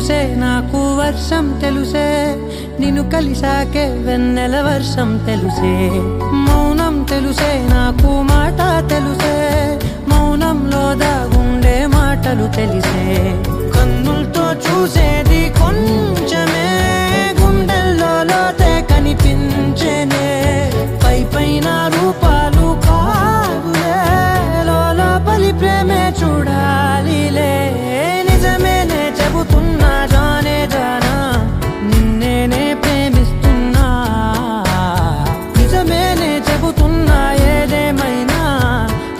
తెలుసే నాకు వర్షం తెలుసే నిన్ను కలిసాకే వెన్నెల వర్షం తెలుసే మౌనం తెలుసే నాకు మాట తెలుసే మౌనంలో దాగుండే మాటలు తెలిసే కన్నులతో చూసేది కొంచెమే గుండెల్లో లోతే కనిపించేనే పైన రూపాలు కాదులే లోపలి ప్రేమే చూడాలిలే నిజమేనే చెబుతున్నా జానే జానా నిన్నేనే ప్రేమిస్తున్నా నిజమేనే చెబుతున్నా ఏదేమైనా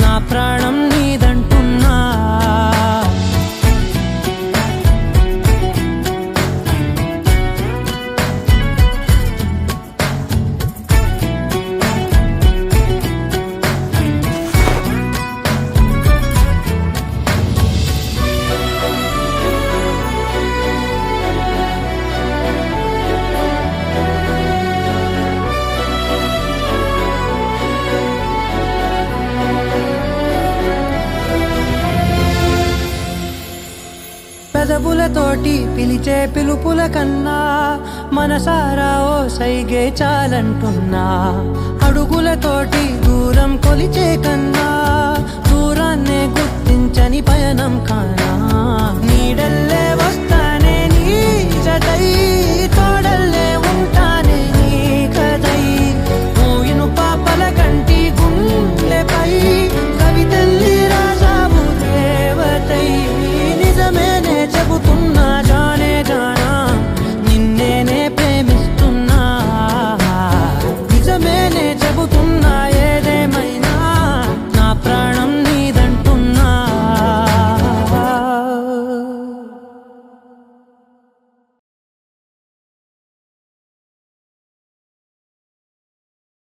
నా ప్రాణం నీదంటున్నా పెదవులతోటి పిలిచే పిలుపుల కన్నా మనసారా ఓ సైగే చాలంటున్నా అడుగులతోటి దూరం కొలిచే కన్నా దూరాన్నే గుర్తించని పయనం కానా నీడల్లే వస్తానే